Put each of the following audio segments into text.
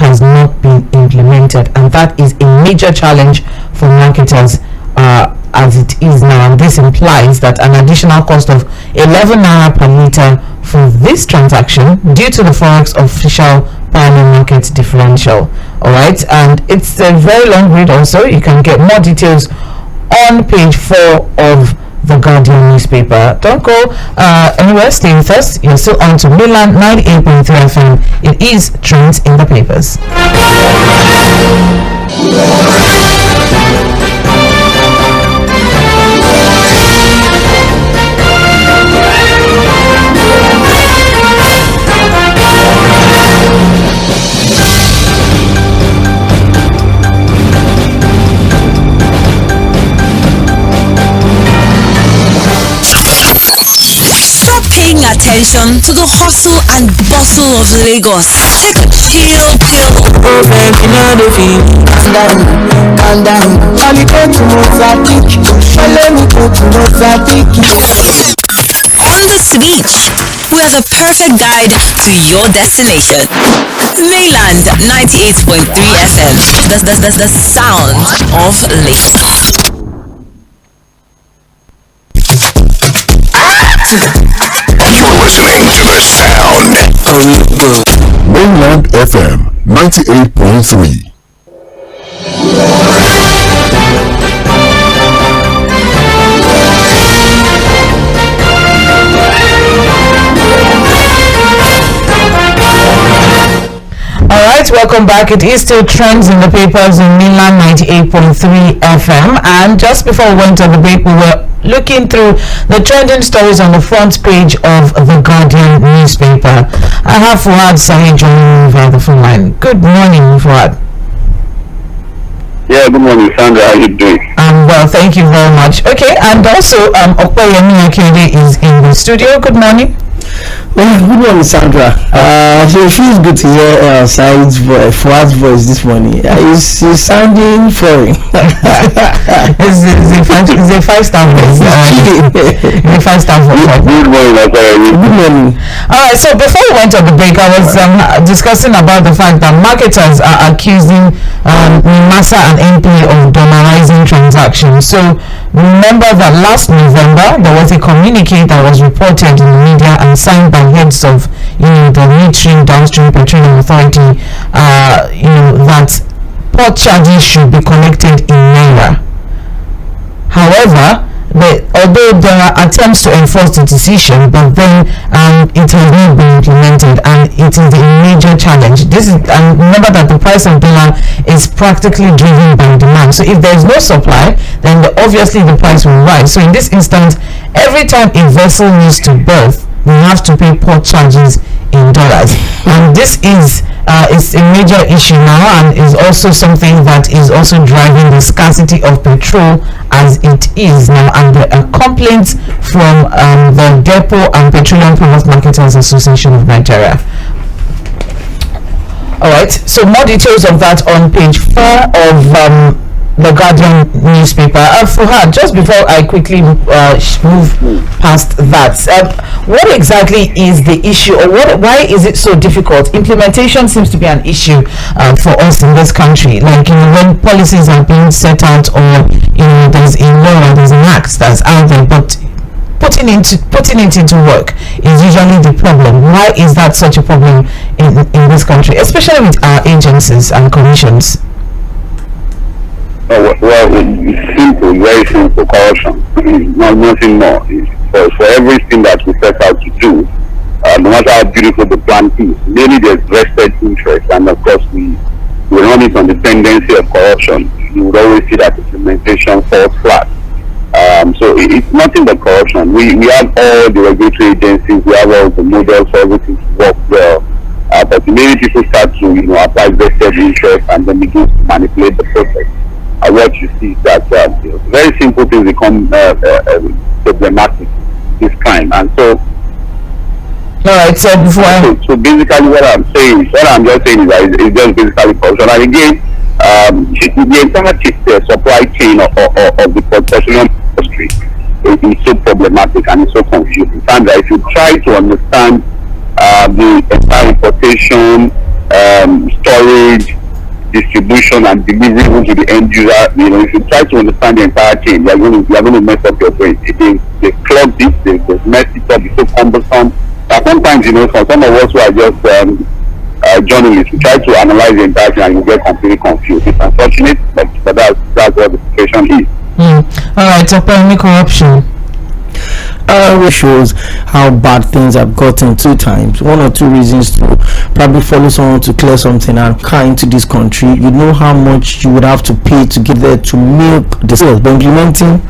has not been implemented, and that is a major challenge for marketers as it is now. And this implies that an additional cost of 11 naira per litre for this transaction due to the forex official primary market differential. All right, and it's a very long read. Also, you can get more details on page 4 of the Guardian newspaper. Don't go anywhere, stay with us. You're still on to Mainland 98.3 FM. It is Trends in the Papers. Paying attention to the hustle and bustle of Lagos. Take a chill pill. Oh baby, now the feel. Calm down. Let me go to Mozambique. Let me go to Mozambique. On the beach, we are the perfect guide to your destination. Mainland 98.3 FM. The sound of Lagos. You're listening to the sound of Mainland FM 98.3. Alright, welcome back. It is still Trends in the Papers in Mainland 98.3 FM, and just before we went on the break, we were looking through the trending stories on the front page of the Guardian newspaper. I have Fuad Sahih joining me via the phone line. Good morning, Fuad. Yeah, good morning, Sandra. How are you doing? Well, thank you very much. Okay, and also Okoyemi Akinde is in the studio. Good morning. Well, good morning, Sandra. So it feels good to hear Fuad's voice this morning. He's sounding foreign. It's a 5-star voice. It's a 5-star voice. Good morning, Good morning. Alright, so before we went on the break, I was discussing about the fact that marketers are accusing Massa and MP of dollarizing transactions. So remember that last November there was a communique that was reported in the media and signed by heads of the midstream downstream petroleum authority that port charges should be collected in naira. However, although there are attempts to enforce the decision, but then it has not been implemented, and it is a major challenge. And remember that the price of dollar is practically driven by demand. So if there is no supply, then obviously the price will rise. So in this instance, every time a vessel needs to berth, we have to pay port charges in dollars, and this is a major issue now, and is also something that is also driving the scarcity of petrol as it is now. And there are complaints from the Depot and Petroleum Product Marketers Association of Nigeria. Alright, so more details of that on page 4 of the Guardian newspaper. Fuhad, just before I quickly move past that, what exactly is the issue, or why is it so difficult? Implementation seems to be an issue for us in this country. Like, when policies are being set out, or there's a law or there's an act that's out there, but putting it into work is usually the problem. Why is that such a problem in this country, especially with our agencies and commissions? Well, it's simple, very simple. Corruption, nothing more. For everything that we set out to do, no matter how beautiful the plan is, really there's vested interest, and of course we run it on the tendency of corruption. You would always see that implementation falls flat. So it's nothing but corruption. We have all the regulatory agencies, we have all the models for everything to work well, but many people start to apply vested interest and then begin to manipulate the process. What you see is that very simple things become problematic this time, and so. All right. So before. So basically, what I'm just saying is that it's just basically corruption. And again, the entire supply chain of the petroleum industry is so problematic and it's so confusing. Sandra, if you try to understand the entire importation, storage, distribution, and delivery even to the end user. If you try to understand the entire chain, you're going to mess up your brain. They clog this, they mess it up, it's so cumbersome. And sometimes, for some of us who are just journalists, we try to analyze the entire thing and you get completely confused. It's unfortunate, but that's what the situation is. All right, so corruption. Which shows how bad things have gotten 2 times. 1 or 2 reasons to probably follow someone to clear something and car into this country. You know how much you would have to pay to get there to milk the sales, but implementing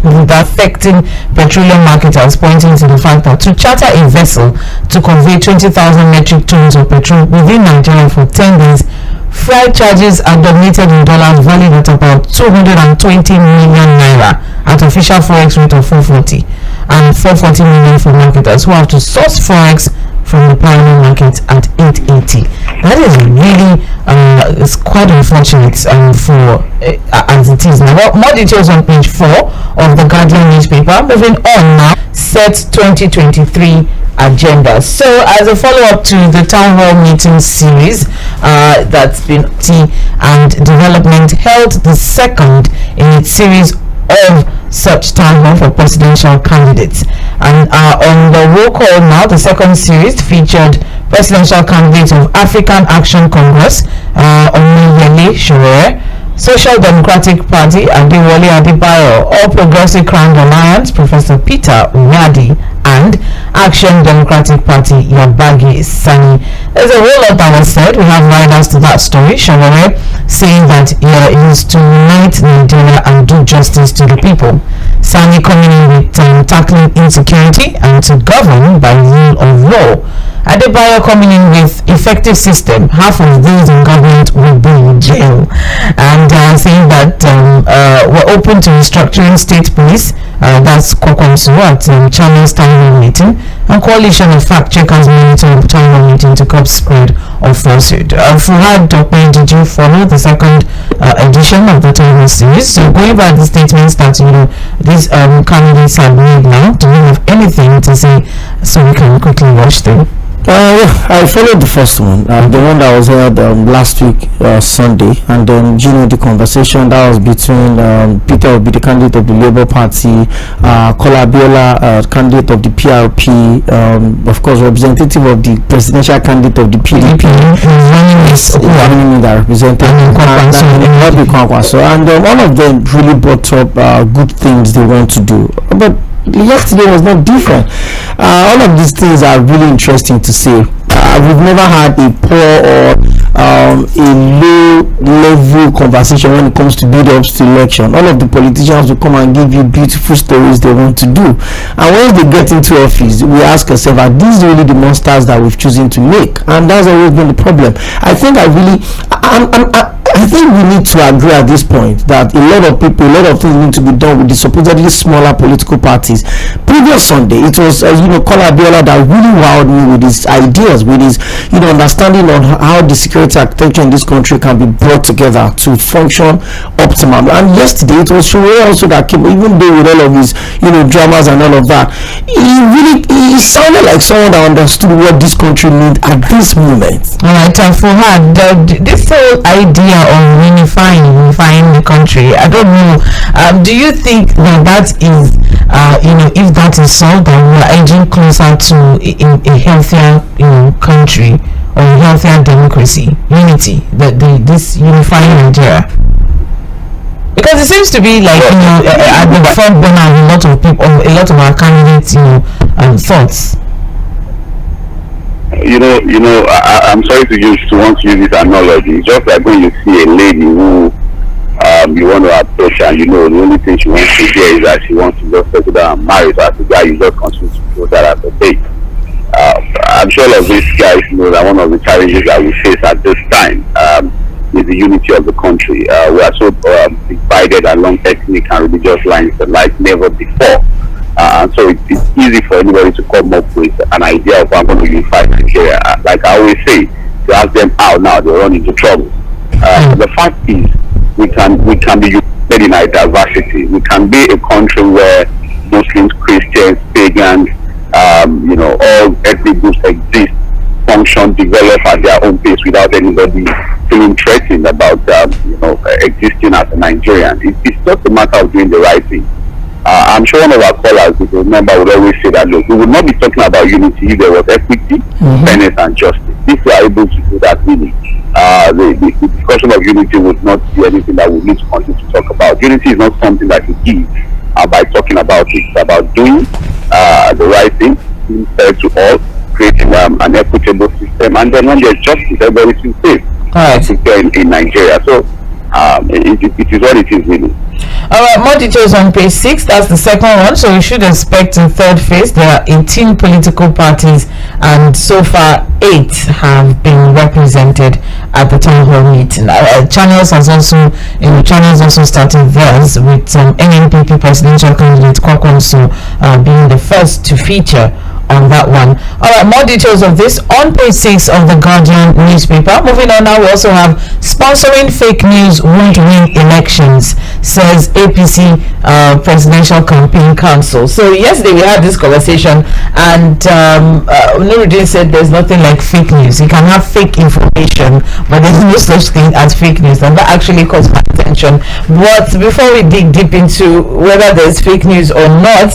the affecting petroleum marketers, pointing to the fact that to charter a vessel to convey 20,000 metric tons of petrol within Nigeria for 10 days, freight charges are denominated in dollars valued at about 220 million naira at official forex rate of 440, and 440 million for marketers who have to source forex from the parallel market at 880. That is really it's quite unfortunate for as it is now. Well, more details on page 4 of the Guardian newspaper. Moving on now, set 2023 agenda. So as a follow-up to the town hall meeting series that's been and development held the second in its series of such town hall for presidential candidates, and on the roll call now, the second series featured presidential candidates of African Action Congress, Omiyele Sowore, Social Democratic Party, Adewale Adebayo, All Progressive Crown Alliance, Professor Peter Uyadi, and Action Democratic Party, Yabagi Sani. There's a whole lot that was said. We have riders to that story. Sowore saying that it is to unite Nigeria and do justice to the people. Sani coming in with tackling insecurity and to govern by rule of law. Adebayo coming in with effective system. Half of those in government will be in jail, and saying that we're open to restructuring state police. That's Kokonsu at Channel's town hall meeting, and coalition of fact checkers monitoring town hall meeting to curb spread of falsehood. Fuhad Dokpe, did you follow the second edition of the town hall series? So going by the statements that these candidates have made now, do you have anything to say so we can quickly watch them? I followed the first one, the one that was held last week, Sunday, and then the conversation that was between Peter Obi, the candidate of the Labour Party, Kola Abiola, candidate of the PRP, of course representative of the presidential candidate of the PDP, that represented and one of them really brought up good things they want to do, but yesterday was not different. All of these things are really interesting to see. We've never had a poor or a low level conversation when it comes to build-ups to election. All of the politicians will come and give you beautiful stories they want to do, and once they get into office, we ask ourselves, are these really the monsters that we've chosen to make? And that's always been the problem. I think we need to agree at this point that a lot of things need to be done with the supposedly smaller political parties. Previous Sunday, it was Kola Abiola that really wowed me with his ideas, with his understanding on how the security architecture in this country can be brought together to function optimum. And yesterday it was Sowore also that came, even though with all of his dramas and all of that, he sounded like someone that understood what this country needs at this moment. All right, Fuhad, this whole idea of unifying the country, I don't know, do you think that is if that is so, then we are edging closer to a healthier country or a healthier democracy, unity, this unifying Nigeria? Because it seems to be like at the front burner of a lot of people, a lot of our candidates thoughts. I'm sorry to want to use this analogy. It's just like when you see a lady who you want to approach, and the only thing she wants to do is that she wants to just settle down and marry. So as a guy, you just continue to throw that at the date. I'm sure all of these guys know that one of the challenges that we face at this time is the unity of the country. We are so divided along ethnic and religious lines like never before. And so it's easy for anybody to come up with an idea of how I'm going to unify Nigeria. Like I always say, to ask them out now, they run into trouble. The fact is, we can be united in our diversity. We can be a country where Muslims, Christians, pagans, all ethnic groups exist. function, develop at their own pace without anybody feeling threatened about existing as a Nigerian. It's just a matter of doing the right thing. I'm sure one of our callers, if you remember, would always say that, look, we would not be talking about unity if there was equity, fairness, and justice. If we are able to do that, really, the discussion of unity would not be anything that we need to continue to talk about. Unity is not something that you give by talking about it. It's about doing the right thing, being fair to all, creating an equitable system, and then when there's justice, everybody feels safe. In Nigeria. So it is what it is, really. All right, more details on page 6. That's the second one. So we should expect in third phase there are 18 political parties, and so far 8 have been represented at the town hall meeting. Channels also started theirs with NNPP presidential candidate Kwankwaso being the first to feature on that one. All right, more details of this on page 6 of the Guardian newspaper. Moving on now, we also have sponsoring fake news won't win elections, says APC Presidential Campaign Council. So yesterday we had this conversation, and Nuruddin said there's nothing like fake news. You can have fake information, but there's no such thing as fake news, and that actually caught my attention. But before we dig deep into whether there's fake news or not,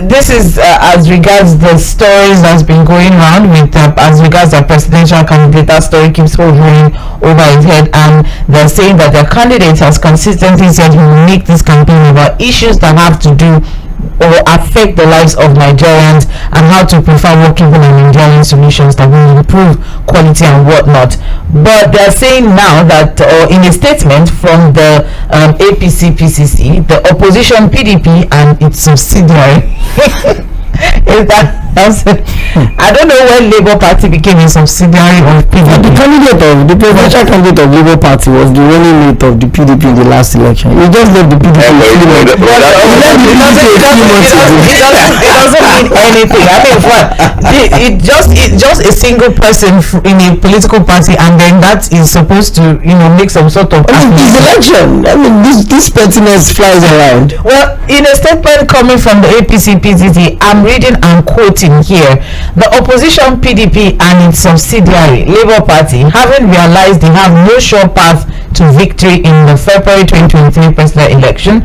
this is as regards the stories that's been going around with as regards the presidential candidate. That story keeps hovering over his head, and they're saying that their candidate has consistently said he will make this campaign about issues that have to do or affect the lives of Nigerians, and how to prefer workable and enduring solutions that will improve quality and whatnot. But they're saying now that in a statement from the APC PCC, the opposition PDP and its subsidiary I don't know when Labour Party became a subsidiary of PDP. The presidential candidate of Labour Party was the running mate of the PDP in the last election. He just left the PDP. It doesn't mean anything. I mean, it's just a single person in a political party, and then that is supposed to make some sort of. This election, this pettiness flies around. Well, in a statement coming from the APC PCC, I'm reading and quoting here: the opposition PDP and its subsidiary Labour Party, having realized they have no sure path to victory in the February 2023 presidential election,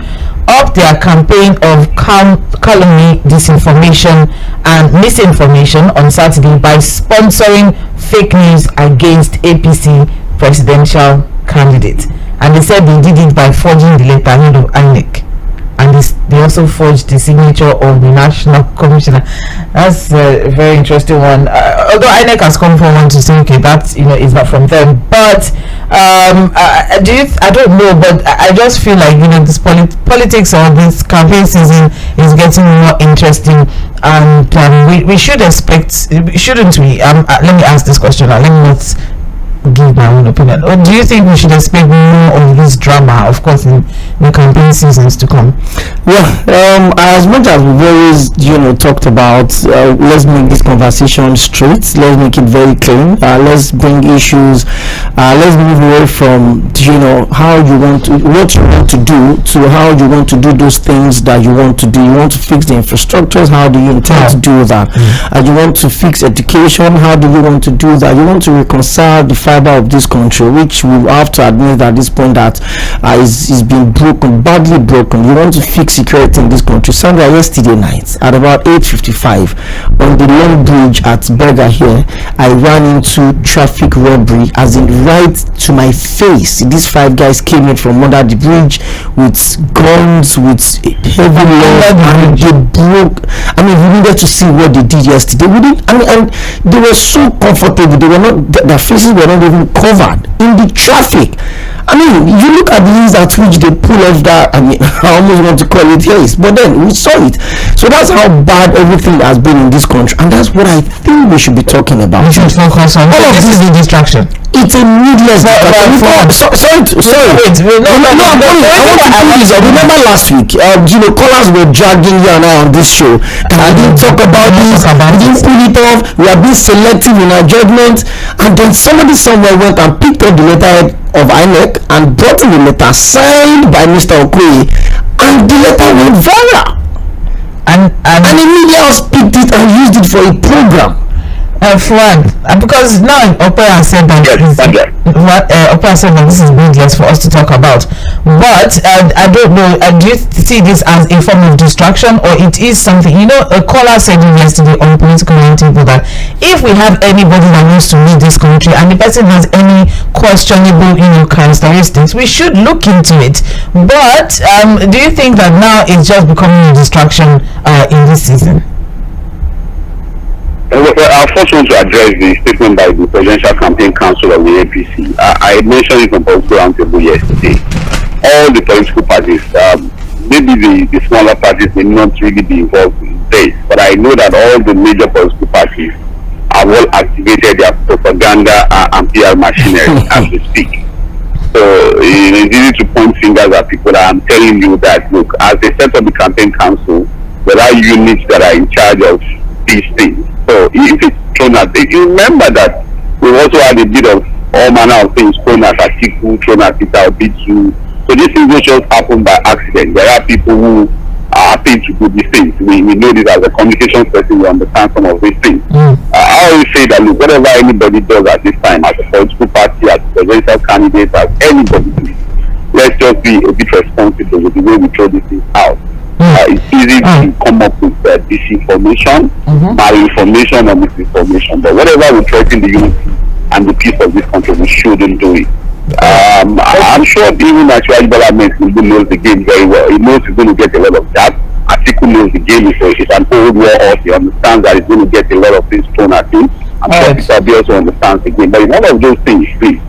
up their campaign of calumny, disinformation and misinformation on Saturday by sponsoring fake news against APC presidential candidate. And they said they did it by forging the letterhead of INEC, and they also forged the signature of the National Commissioner. That's a very interesting one. Although INEC has come forward to say, okay, that is not from them. But I don't know, but I just feel like this politics of this campaign season is getting more interesting, and we should expect, shouldn't we? Let me ask this question. Let me not give my own opinion. Or do you think we should expect more of this drama, of course, in the campaign seasons to come? Yeah, as much as we've always talked about, let's make this conversation straight, let's make it very clean, let's bring issues, let's move away from how you want to, what you want to do, to how you want to do those things that you want to do. You want to fix the infrastructures, how do you intend to do that? You want to fix education, how do you want to do that? You want to reconcile the fiber of this country, which we have to admit at this point that is being broken, badly broken. You want to fix security in this country. Sandra, yesterday night at about 8:55 on the long bridge at Berger here, I ran into traffic robbery, as in right to my face. These 5 guys came in from under the bridge with guns, with heavy load, and they broke. We needed to see what they did yesterday. And they were so comfortable. They were not, their faces were not even covered in the traffic. You look at the ease at which they pull off that. I almost want to call it haste, but then we saw it. So that's how bad everything has been in this country, and that's what I think we should be talking about. We should focus on this is the distraction. It's a needless. Sorry. Remember last week, callers were dragging you and I on this show, and I didn't talk about this. We didn't pull it off. We are being selective in our judgment, and then somebody somewhere went and picked up the letterhead of INEC and brought in the letter signed by Mr. Okoye, and the letter went viral. And the media has picked it and used it for a program. Fuad, because now Opera said that Opera said that this is needless for us to talk about. But I don't know. Do you see this as a form of distraction, or it is something? You know, a caller said yesterday on Political Roundtable that if we have anybody that wants to lead this country and the person has any questionable, characteristics, we should look into it. But do you think that now it's just becoming a distraction in this season? Well, I first want to address the statement by the Presidential Campaign Council of the APC. I mentioned it on Political Roundtable yesterday. All the political parties, maybe the smaller parties may not really be involved in this, but I know that all the major political parties have all activated their propaganda and PR machinery as we speak. So it's easy to point fingers at people. I'm telling you that, look, as they set up the campaign council, there are units that are in charge of these things. So if it's thrown at, you remember that we also had a bit of all manner of things thrown at Atiku, thrown at Peter Obi too. So these things don't just happen by accident. There are people who are paid to do these things. We know this as a communications person, we understand some of these things. I always say that, look, whatever anybody does at this time, as a political party, as a presidential candidate, as anybody, let's just be a bit responsible with the way we throw these things out. It's easy to come up with disinformation, malinformation, or misinformation. But whatever we threaten the unity and the peace of this country, we shouldn't do it. I'm sure even actually Bola Tinubu knows the game very well. He knows he's going to get a lot of that. Atiku knows the game. It's an old war horse. He understands that he's going to get a lot of things thrown at him. I'm sure Peter also understands the game. But in all of those things, please,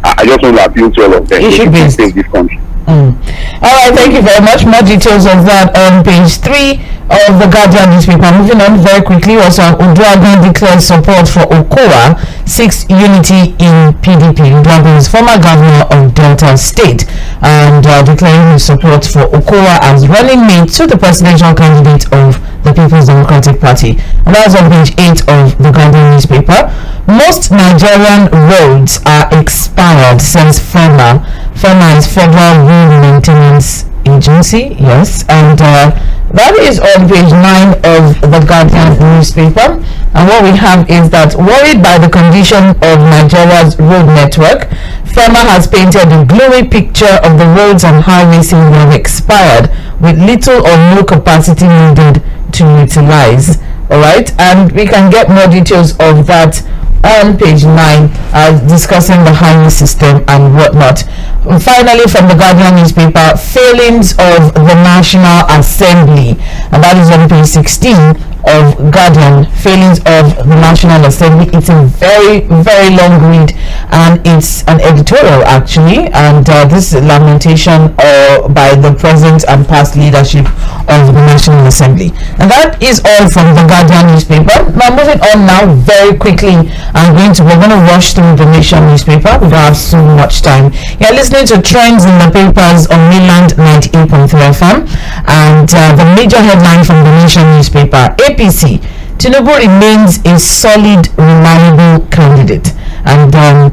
I just want to appeal to all of them. They should save this country. All right, thank you very much. More details of that on page 3 of the Guardian newspaper. Moving on very quickly, also Uduaghan declares support for Okowa, seeks unity in PDP. Uduaghan is former governor of Delta State and declaring his support for Okowa as running mate to the presidential candidate of the People's Democratic Party. And that is on page 8 of the Guardian newspaper. Most Nigerian roads are expired, says FEMA. FEMA is Federal Road Maintenance Agency, yes, and that is on page 9 of the Guardian newspaper. And what we have is that, worried by the condition of Nigeria's road network, FEMA has painted a gloomy picture of the roads and highways we have expired, with little or no capacity needed to utilize. Alright, and we can get more details of that on page 9, discussing the highway system and whatnot. And finally, from the Guardian newspaper, failings of the National Assembly, and that is on page 16 of Guardian. Failings of the National Assembly. It's a very, very long read, and it's an editorial actually, and this is lamentation by the present and past leadership of the National Assembly. And that is all from the Guardian newspaper. Now moving on now very quickly, we're going to rush through the Nation newspaper. We don't have so much time. You're listening to Trends in the Papers on Mainland 98.3 FM, and the major headline from the Nation newspaper: APC, Tinubu remains a solid, reliable candidate. And the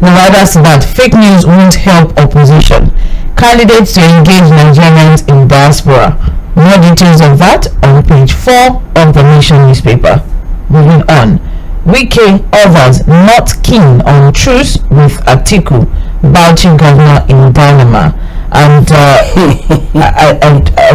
writer said that fake news won't help opposition. Candidates to engage Nigerians in diaspora. More details of that on page 4 of the Nation newspaper. Moving on. Wike, others not keen on truce with Atiku, Bauchi governor in dilemma. And I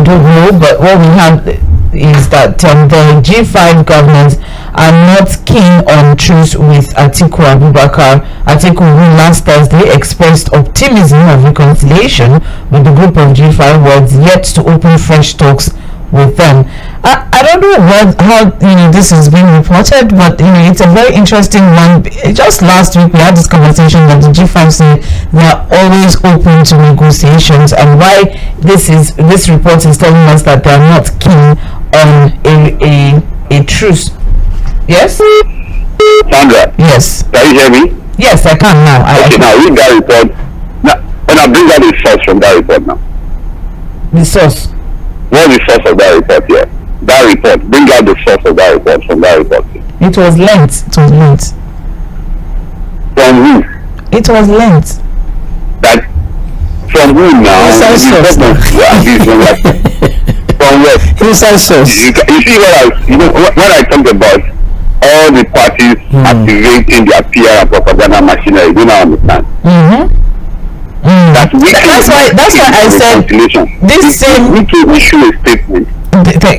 don't know, but what we have is that the G5 governments are not keen on truce with Atiku Abubakar. Atiku, who last Thursday expressed optimism of reconciliation with the group of G5, was yet to open fresh talks with them. I don't know how this is being reported, but it's a very interesting one. Just last week we had this conversation that the G5 say they are always open to negotiations, and why this report is telling us that they are not keen on a truce. Yes, Sandra. Yes. Can you hear me? Yes, I can now. Okay, now read that report. Now, when I bring out the source from that report now. The source. What is the source of that report here? That report. Bring out the source of that report from that report. It was lent. From who? It was lent. That from who now? From where? Inside source. You see when I talk about all the parties activating their PR and propaganda machinery. Do you not understand? That's why I said this same issue a statement.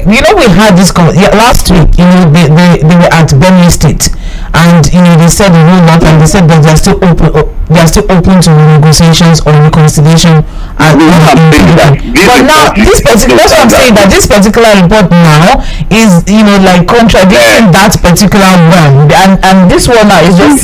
You know, we had this last week. You know, they were at Benue State, and you know they said they will not, and they said that they are still open to negotiations or reconciliation. But now this particular, that's what I'm saying, that this particular report now is, you know, like contradicting that particular one, and this one now is just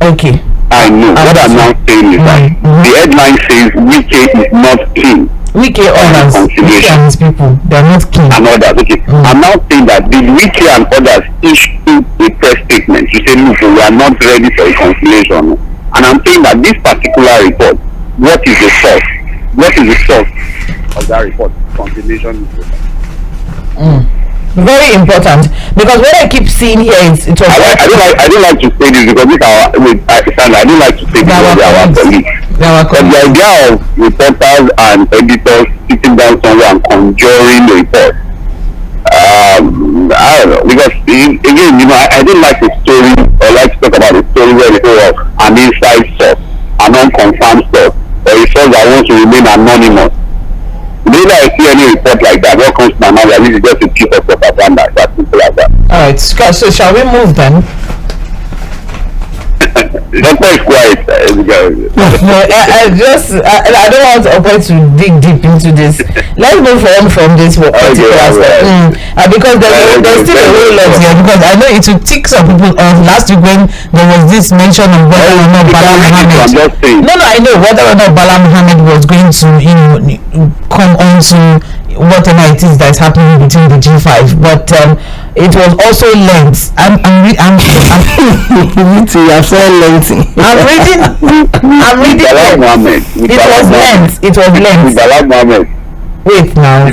okay. I know. What I'm now saying is that the headline says Wike is not king. Wike others, Wike and his people, they are not king. And others, okay. I'm now saying that the Wike and others issue a press statement to say, look, we are not ready for reconciliation. And I'm saying that this particular report, what is the source? What is the source of that report? Reconciliation report. Very important, because what I keep seeing here is it was. I don't like to say this because I don't like to say this because they are our colleagues. But the idea of reporters and editors sitting down somewhere and conjuring the report, I don't know, because again, you know, I didn't like the story, or like to talk about the story where they go an inside source, an unconfirmed source, or a source that wants to remain anonymous. Whenever I see any report like that, what comes to my mind, this is just a piece of propaganda. That's simple as that. Alright, so shall we move then? Doctor is quiet. I don't want Ope to dig deep into this. Let's move on from this particular aspect. Because there's still a whole lot here, because I know it will tick some people off. Last week when there was this mention of whether or not Bala Mohammed. No, I know whether or not Bala Mohammed was going to, you know, come on to whatever it is that's happening between the G5, but it was also length. I'm reading. It was length. Wait now.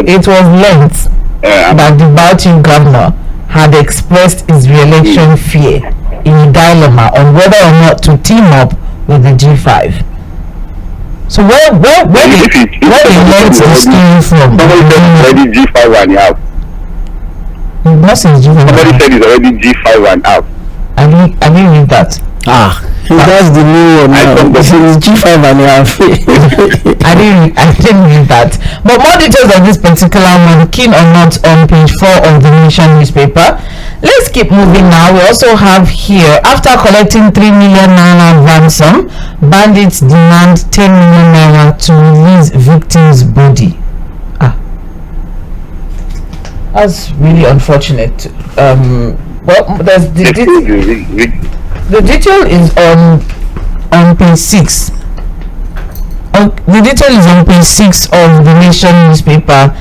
It was length that the Bauchi governor had expressed his re-election fear in a dilemma on whether or not to team up with the G5. So where they learned the story from? Somebody said it's already G5 and out. Somebody said it's already G5 and out. I didn't read that. That's the new one now. This is G5 and half. I didn't read that. But more details of this particular one, keen or not, on page 4 of the Nation newspaper. Let's keep moving now. We also have here, after collecting 3 million naira ransom, bandits demand 10 million naira to release victim's body. That's really unfortunate. Well, there's the detail is on page 6. The detail is on page 6 of the Nation newspaper.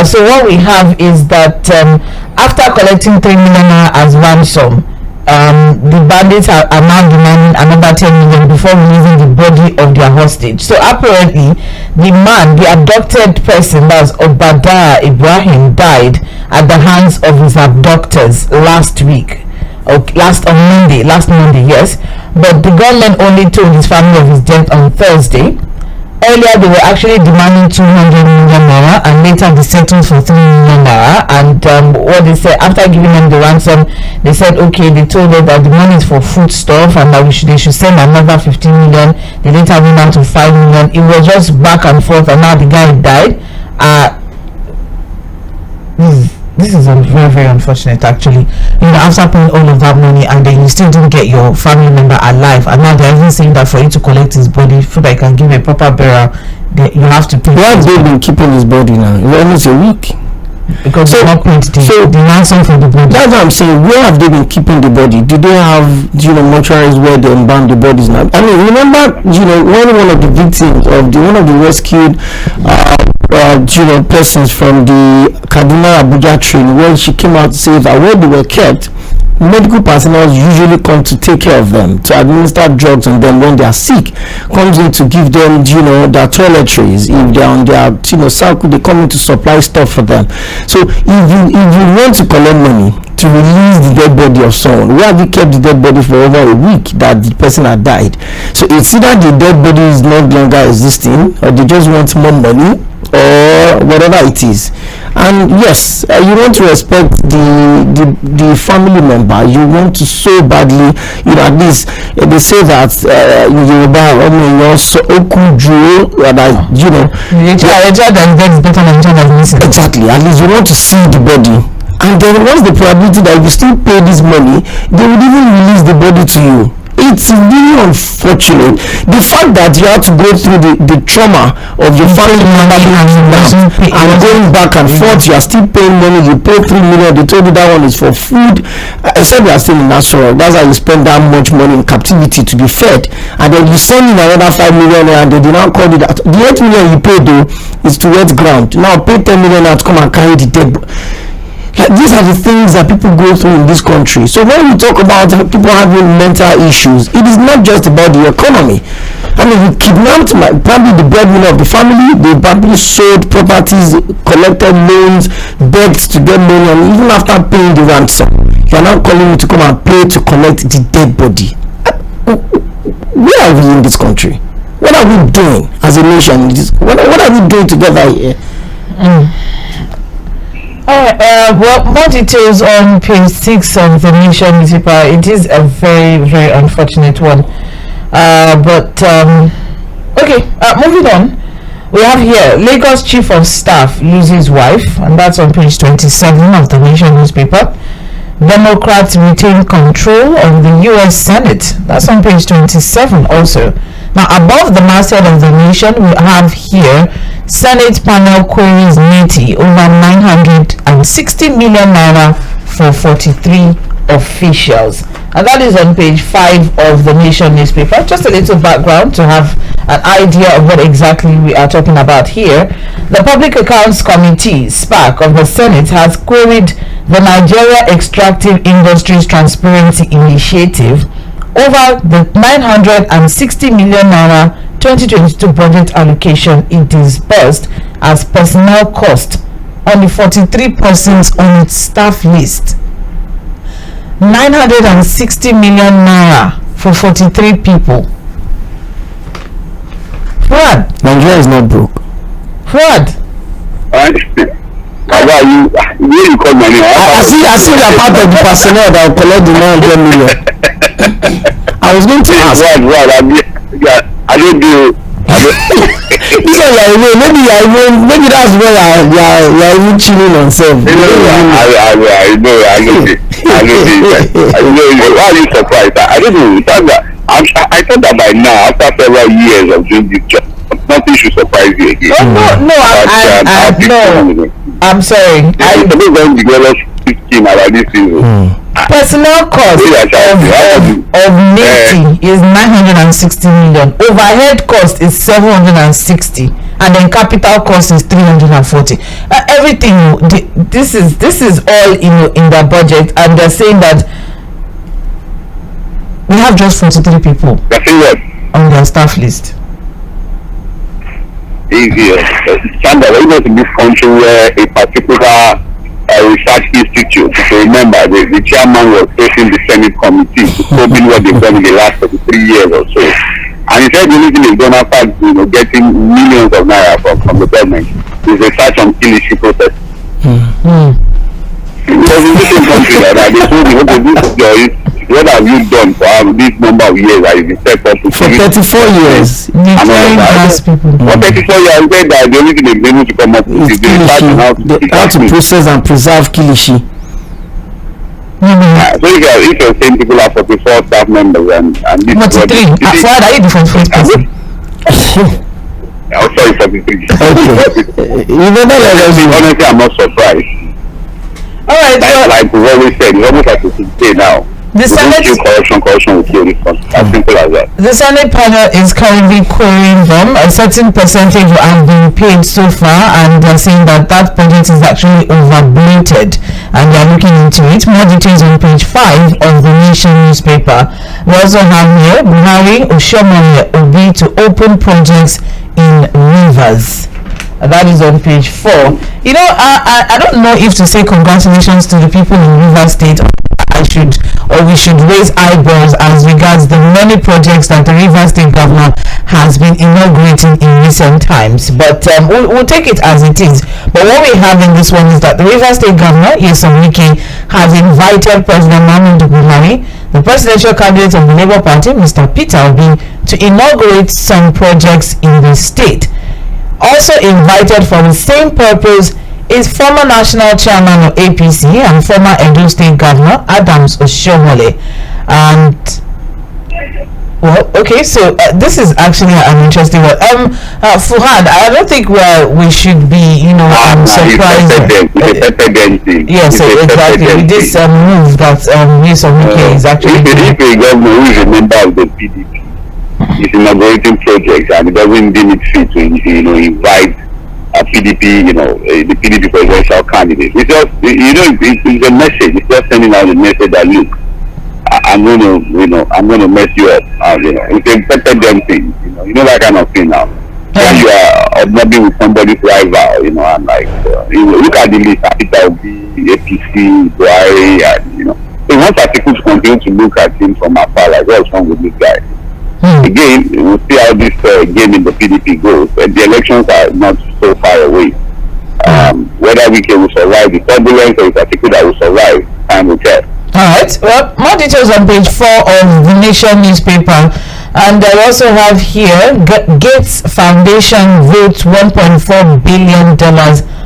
So what we have is that after collecting 3 million as ransom, the bandits are now demanding another 10 million before releasing the body of their hostage. So apparently, the abducted person, that's Obadiah Ibrahim, died at the hands of his abductors last week. Last Monday, yes. But the gunman only told his family of his death on Thursday. Earlier, they were actually demanding 200 million naira, and later they settled for 3 million naira. And what they said, after giving them the ransom, they said, okay, they told them that the money is for food stuff and that they should send another 15 million. They later went down to 5 million. It was just back and forth, and now the guy died. This is very, very unfortunate, actually. You know, after paying all of that money and then you still didn't get your family member alive, and now they're even saying that for you to collect his body so that you can give a proper burial, you have to pay. Why have they been keeping his body now? It's almost a week. Because they not paid the ransom for the body. That's what I'm saying. Where have they been keeping the body? Do they have, mortuaries where they embalm the bodies now? I mean, remember, when one of the victims of one of the rescued persons from the Kaduna Abuja train, when she came out to say that where they were kept, medical personnel usually come to take care of them, to administer drugs on them when they are sick, comes in to give them their toiletries. If they are on their cycle, they come in to supply stuff for them. So if you want to collect money to release the dead body of someone. Why have you kept the dead body for over a week that the person had died? So it's either the dead body is no longer existing, or they just want more money, or whatever it is. And yes, you want to respect the family member. You want to so badly, at least they say that Yoruba, exactly. At least you want to see the body. And then what's the probability that if you still pay this money, they would even release the body to you? It's really unfortunate. The fact that you have to go through the trauma of your family member and going back and forth, you are still paying money. You pay 3 million, they told you that one is for food. Except you are still in Nassau. That's how you spend that much money in captivity to be fed. And then you send in another 5 million and they did not call you that. The 8 million you pay though is to wet ground. Now pay 10 million now to come and carry the dead. These are the things that people go through in this country. So when we talk about people having mental issues, it is not just about the economy. I mean, you kidnapped probably the breadwinner of the family. They probably sold properties, collected loans, begged to get money, and even after paying the ransom, you are now calling me to come and pay to collect the dead body. Where are we in this country? What are we doing as a nation? What are we doing together here? Well, more details on page 6 of the Nation newspaper. It is a very, very unfortunate one. Moving on. We have here Lagos Chief of Staff loses wife, and that's on page 27 of the Nation newspaper. Democrats retain control of the U.S. Senate. That's on page 27 also. Now, above the masthead of the Nation, we have here Senate panel queries NETI over 960 million naira for 43 officials. And that is on page 5 of the Nation newspaper. Just a little background to have an idea of what exactly we are talking about here. The Public Accounts Committee, SPAC, of the Senate has queried the Nigeria Extractive Industries Transparency Initiative over the 960 million naira 2022 budget allocation it disbursed as personnel cost on the 43 persons on its staff list. 960 million naira for 43 people. What? Nigeria is not broke. What? How are you? You call my name. I see you are part of the personnel that will collect the 900 million. I was going to ask. I don't do. Maybe that's where you are even chilling on self. I know. Why are you surprised? I don't know. I thought that by now, after several years of doing this job, nothing should surprise you again. No. I'm sorry. Personnel cost of NETI is 960 million. Overhead cost is 760, and then capital cost is 340. Everything. This is all in their budget, and they're saying that we have just 43 people on their staff list. Easier. Standard. We go to this country where a particular research institute. So remember, the chairman was facing the Senate committee to probing what they've done in the last 33 years or so. And he said the only thing is done after getting millions of naira from the government is research on Kilishi protest. Because in the same country like that, they told me, what have you done for this number of years that you've set up for 34 years? For 34 years, they that the only thing they've been able to come up with is how to process and preserve Kilishi. So if you're saying people are 44 staff members and this 43. Why are you the 44th person? I'm sorry, 43. Honestly, I'm not surprised. Alright, like we've always said, it's almost like we should say now. The Senate corruption will kill this country. As simple as that. The Senate panel is currently querying them. A certain percentage have been paid so far, and they're saying that budget is actually overbloated, and they're looking into it. More details on page 5 of the Nation newspaper. We also have here Buhari Oshomole Obi to open projects in rivers. That is on page 4. You know, I don't know if to say congratulations to the people in Rivers State. We should raise eyebrows as regards the many projects that the Rivers State governor has been inaugurating in recent times. But we'll take it as it is. But what we have in this one is that the Rivers State governor, Nyesom Wike, has invited President Muhammadu Buhari, the presidential candidate of the Labour Party, Mr. Peter Obi, to inaugurate some projects in the state. Also invited for the same purpose is former national chairman of APC and former Edo State Governor Adams Oshiomhole. And well, okay, so this is actually an interesting one. Fuhad, I don't think we should be, surprised. Yes, exactly. With this move that Nyesom Wike is actually if a governor who is a member of the PDP is inaugurating projects and it doesn't deem it fit to invite a PDP, the PDP presidential candidate. It's just, it's a message. It's just sending out a message that look, I'm going to mess you up. It's a better damn thing. That kind of thing now. When you are observing with somebody's rival, and like, look at the list. It will be APC, Buhari, and So once articles continue to look at him from afar, like what's wrong with this guy? Again, we'll see how this game in the PDP goes. And the elections are not so far away. Whether Wike will survive the turbulence or it's a people that will survive, time will tell. Alright, well, more details on page 4 of the Nation newspaper. And I also have here, Gates Foundation votes $1.4 billion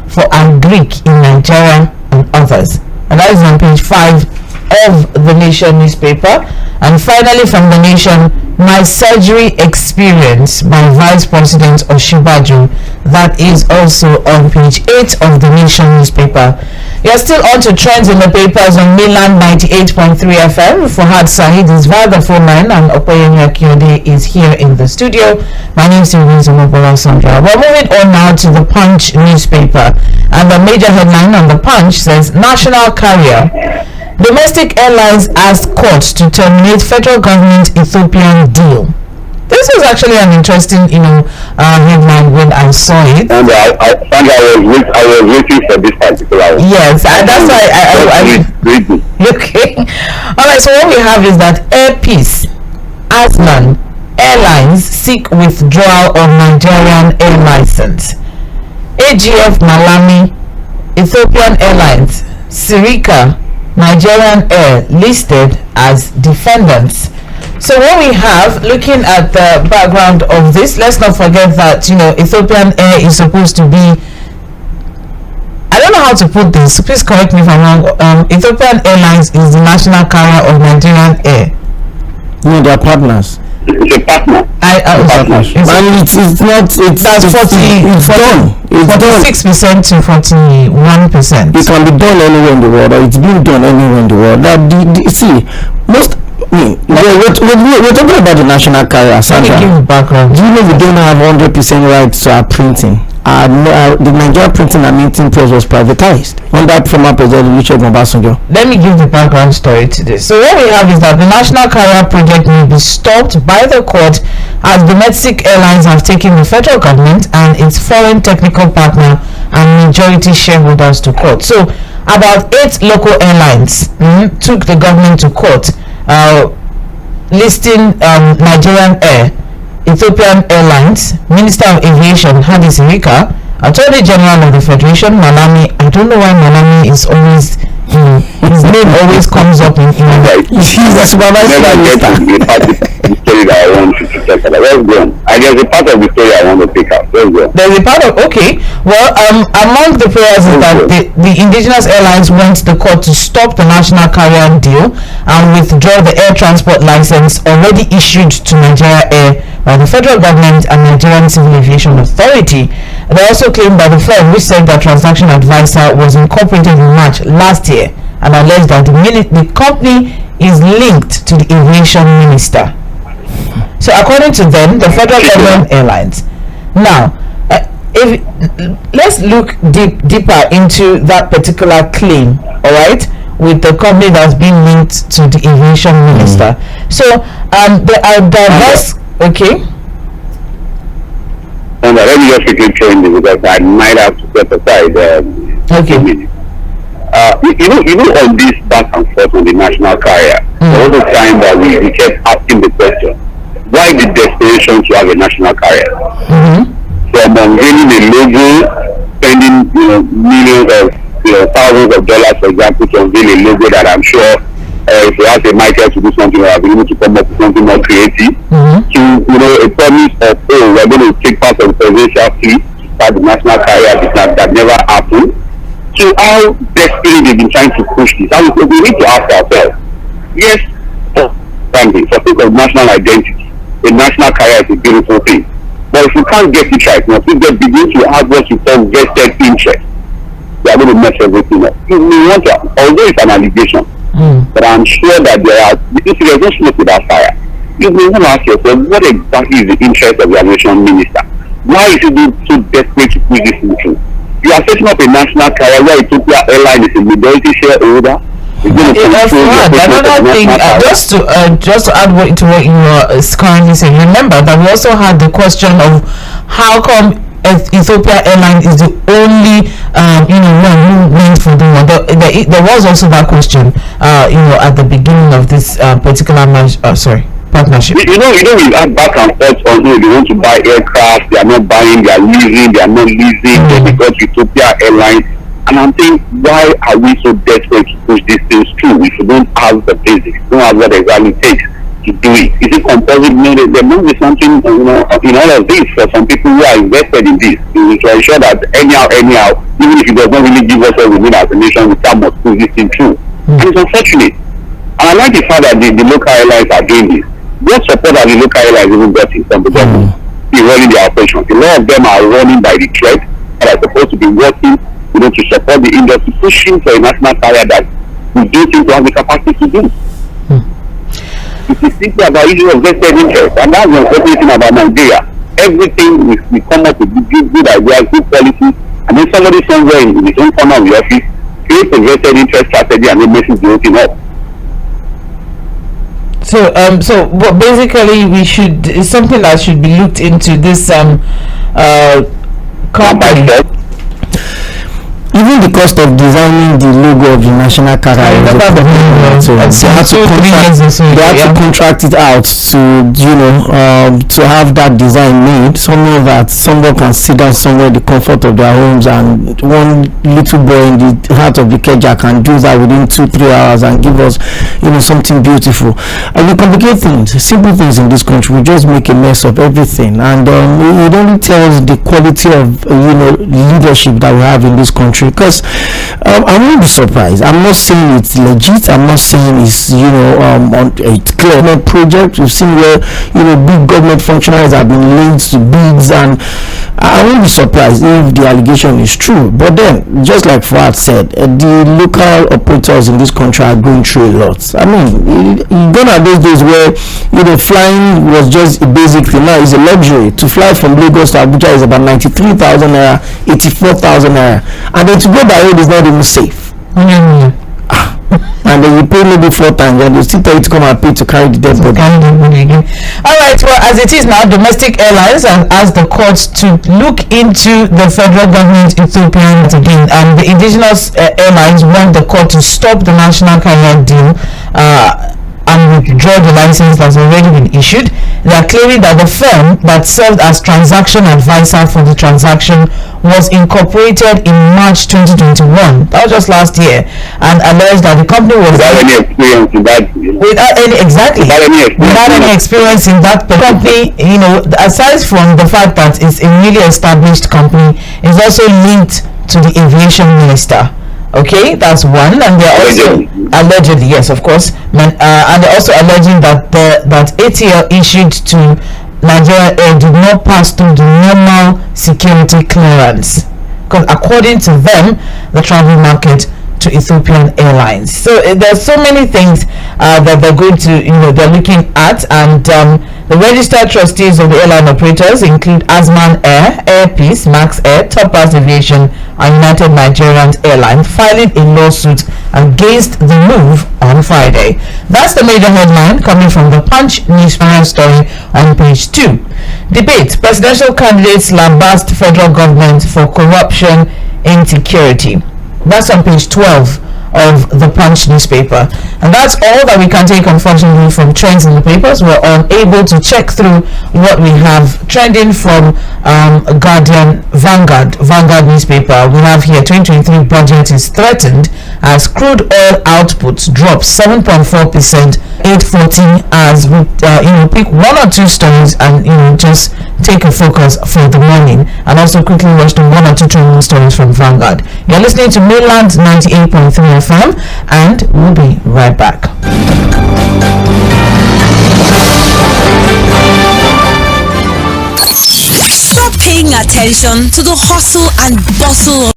for Agric in Nigeria and others. And that is on page 5 of the Nation newspaper. And finally from the Nation, my surgery experience by Vice President Osinbajo. That is also on page 8 of the Nation newspaper. You're still on to trends in the papers on Mainland 98.3 FM. Fuhad Sahid is via the phone line and Okoyemi Akinode is here in the studio. My name is Mobola Sandra. We're moving on now to the Punch newspaper. And the major headline on the Punch says, National Carrier. Domestic airlines ask court to terminate federal government Ethiopian deal. This was actually an interesting, headline when I saw it. And I was waiting for this particular one. Yes, that's why I okay. All right. So what we have is that Air Peace, Aslan Airlines seek withdrawal of Nigerian air license. AGF Malami, Ethiopian Airlines, Sirika, Nigerian Air listed as defendants. So what we have, looking at the background of this, let's not forget that Ethiopian Air is supposed to be, I don't know how to put this, please correct me if I'm wrong. Ethiopian Airlines is the national carrier of Nigerian Air. No, they are partners. It's a partner. It's not. That's 40. It's done. It's 46% to 41%. It can be done anywhere in the world, or it's being done anywhere in the world. We're talking about the national carrier. Sandra, give the background. Do you know we don't have 100% rights to our printing? The Nigeria Printing and Minting Press was privatized under former President Olusegun Obasanjo. Let me give the background story to this. So what we have is that the national carrier project will be stopped by the court as domestic airlines have taken the federal government and its foreign technical partner and majority shareholders to court. So about 8 local airlines took the government to court, listing Nigerian Air, Ethiopian Airlines, Minister of Aviation Hadi Sirika, Attorney General of the Federation Malami. I don't know why Malami is always his name always comes up in he's the supervisor. The story that I want you to check out. Let's go. I guess a part of the story I want to pick up. Let's go. There's a part of among the prayers is that the indigenous airlines want the court to stop the national carrier deal and withdraw the air transport license already issued to Nigeria Air by the federal government and Nigerian Civil Aviation Authority. They also claimed that the firm, which said that Transaction Advisor was incorporated in March last year, and alleged that the company is linked to the aviation minister. So according to them, the federal government airlines. Now, let's look deeper into that particular claim, all right, with the company that's been linked to the aviation minister. So there are diverse. Okay. respond. Let me just quickly train this because I might have to set aside. Okay. You know, on this back and forth on the national carrier, there was a time that we kept asking the question, why the desperation to have a national carrier? From unveiling a logo, spending millions of thousands of dollars, for example, to unveil a logo that I'm sure if we ask a Michael to do something, we'll be able to come up with something more creative. To a promise of we're going to take part of the presidential fleet to start the national carrier that never happened. So how desperately they've been trying to push this. And we need to ask ourselves, yes, for sake of national identity, a national carrier is a beautiful thing. But if we can't get it right now, if they begin to have what we call vested interest, they are going to mess everything up. You want to, although it's an allegation, but I'm sure that if there's no smoke without fire, you may want to ask yourself, what exactly is the interest of the aviation minister? Why is he so desperate to push this through? You are setting up a national carrier where Ethiopia Airlines is a majority shareholder. Another thing, just to add to what you were currently saying, remember that we also had the question of how come Ethiopia Airlines is the only one who went for the one. There was also that question at the beginning of this particular partnership. We have back and forth on they want to buy aircraft, they are not buying, they are leasing, they are not leasing, because Ethiopia Airlines. And I'm saying, why are we so desperate to push these things through if we don't have the basics, don't have what exactly it takes to do it? Is it compulsory? There must be something, in all of this for some people who are invested in this to ensure that anyhow, even if it does not really give us what we need as a nation, we must push this thing through. And it's unfortunate. And I like the fact that the local airlines are doing this. What support are the local airlines even getting from the government in running their operations? A lot of them are running by the thread and are supposed to be working to support the industry, pushing for a national carrier that we don't think we have the capacity to do. It is simply about issue of vested interest, and that's the unfortunate thing about Nigeria. Everything we come up with good ideas, good policies, and then somebody somewhere in his own corner of the office creates a vested interest strategy and then messes the whole thing up. So basically, it's something that should be looked into. This company. Even the cost of designing the logo of the national carrier is a problem. So they have to contract it out to have that design made somewhere that someone can sit down somewhere in the comfort of their homes, and one little boy in the heart of the Keja can do that within 2-3 hours and give us something beautiful. And we complicate things, simple things in this country. We just make a mess of everything, and it only tells the quality of leadership that we have in this country. Because I won't be surprised. I'm not saying it's legit. I'm not saying it's it's clear project. We've seen where big government functionaries have been linked to bids, and I won't be surprised if the allegation is true. But then, just like Fuad said, the local operators in this country are going through a lot. I mean, gone are those days where flying was just a basic thing. Now it's a luxury. To fly from Lagos to Abuja is about 93,000 naira, 84,000 naira, and then to go by road is not even safe. And then you pay maybe 4 times, and you still tell you to come and pay to carry the dead body. All right. Well, as it is now, domestic airlines and asked the courts to look into the federal government Ethiopian again, and the indigenous airlines want the court to stop the national carrier deal and withdraw the license that's already been issued. They are claiming that the firm that served as transaction advisor for the transaction was incorporated in March 2021. That was just last year, and alleged that the company was without any experience in that. Without any experience in that company. Aside from the fact that it's a newly established company, it's also linked to the aviation minister. Okay, that's one, and they're also allegedly, yes, of course, and they're also alleging that that ATL issued to Nigeria Air did not pass through the normal security clearance, because according to them, the travel market to Ethiopian Airlines. So there's so many things that they're going to, they're looking at, and The registered trustees of the airline operators include Azman Air, Air Peace, Max Air, Topaz Aviation, and United Nigerian Airlines, filing a lawsuit against the move on Friday. That's the major headline coming from the Punch newspaper story on page 2. Debate: Presidential candidates lambast federal government for corruption insecurity. That's on page 12 of the Punch newspaper. And that's all that we can take, unfortunately, from trends in the papers. We're unable to check through what we have trending from Guardian, Vanguard newspaper. We have here 2023 budget is threatened as crude oil outputs drop 7.4%, 8:14, as we pick one or two stories and just take a focus for the morning, and also quickly watch the one or two trending stories from Vanguard. You're listening to Mainland 98.3 FM, and we'll be right back. Stop paying attention to the hustle and bustle